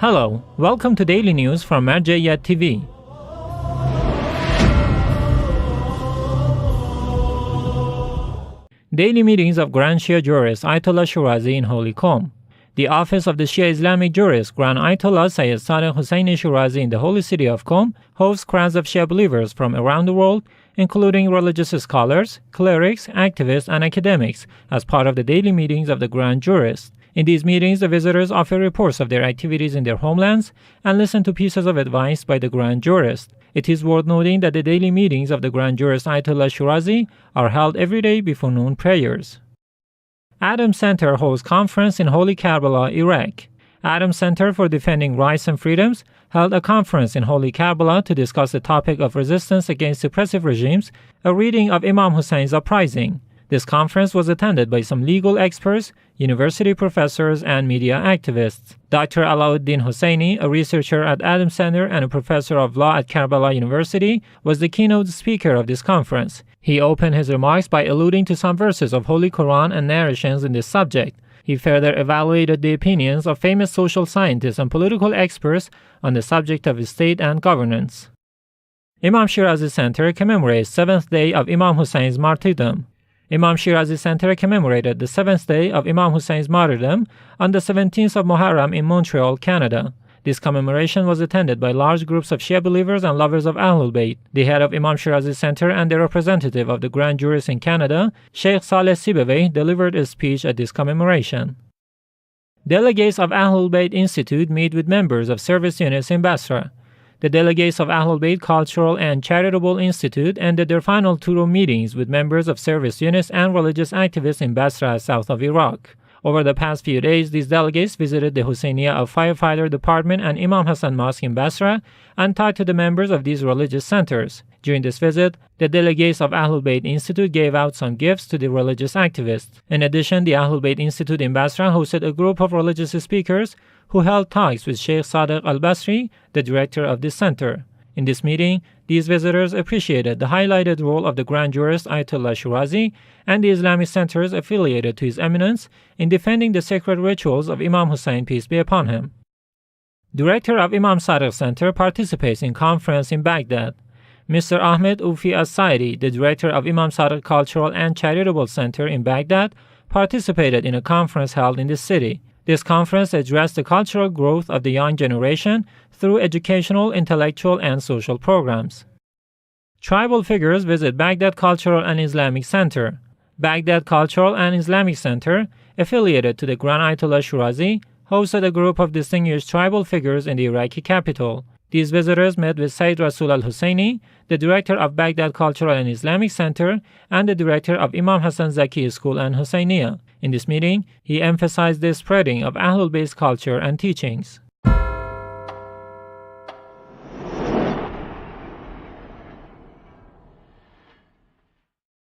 Hello, welcome to Daily News from Martyrdom TV. Daily meetings of Grand Shia Jurist Ayatollah Shirazi in Holy Qom. The office of the Shia Islamic Jurist Grand Ayatollah Sayyid Sadiq Hussain Shirazi in the holy city of Qom hosts crowds of Shia believers from around the world, including religious scholars, clerics, activists, and academics, as part of the daily meetings of the Grand Jurist. In these meetings, the visitors offer reports of their activities in their homelands and listen to pieces of advice by the Grand Jurist. It is worth noting that the daily meetings of the Grand Jurist Ayatollah Shirazi are held every day before noon prayers. Adam Center holds conference in Holy Karbala, Iraq. Adam Center for Defending Rights and Freedoms held a conference in Holy Karbala to discuss the topic of resistance against oppressive regimes, a reading of Imam Hussein's uprising. This conference was attended by some legal experts, university professors, and media activists. Dr. Alauddin Hosseini, a researcher at Adam Center and a professor of law at Karbala University, was the keynote speaker of this conference. He opened his remarks by alluding to some verses of Holy Quran and narrations in this subject. He further evaluated the opinions of famous social scientists and political experts on the subject of state and governance. Imam Shirazi Center commemorates 7th day of Imam Hussein's martyrdom. Imam Shirazi Center commemorated the 7th day of Imam Hussein's martyrdom on the 17th of Muharram in Montreal, Canada. This commemoration was attended by large groups of Shia believers and lovers of AhlulBayt. The head of Imam Shirazi Center and the representative of the Grand Jurist in Canada, Sheikh Saleh Sibawayh, delivered a speech at this commemoration. Delegates of AhlulBayt Institute meet with members of service units in Basra. The delegates of AhlulBayt Cultural and Charitable Institute ended their final tour of meetings with members of service units and religious activists in Basra, south of Iraq. Over the past few days, these delegates visited the Hussainiya of Firefighter Department and Imam Hassan Mosque in Basra and talked to the members of these religious centers. During this visit, the delegates of AhlulBayt Institute gave out some gifts to the religious activists. In addition, the AhlulBayt Institute in Basra hosted a group of religious speakers who held talks with Sheikh Sadiq al-Basri, the director of this center. In this meeting, these visitors appreciated the highlighted role of the Grand Jurist Ayatollah Shirazi and the Islamic centers affiliated to His Eminence in defending the sacred rituals of Imam Hussain, peace be upon him. Director of Imam Sadiq Center participates in conference in Baghdad. Mr. Ahmed Ufi As-Saidi, the director of Imam Sadiq Cultural and Charitable Center in Baghdad, participated in a conference held in this city. This conference addressed the cultural growth of the young generation through educational, intellectual, and social programs. Tribal figures visit Baghdad Cultural and Islamic Center. Baghdad Cultural and Islamic Center, affiliated to the Grand Ayatollah Shirazi, hosted a group of distinguished tribal figures in the Iraqi capital. These visitors met with Sayyid Rasul al-Husseini, the director of Baghdad Cultural and Islamic Center, and the director of Imam Hassan Zaki School and Hussainiya. In this meeting, he emphasized the spreading of Ahlul Bayt's culture and teachings.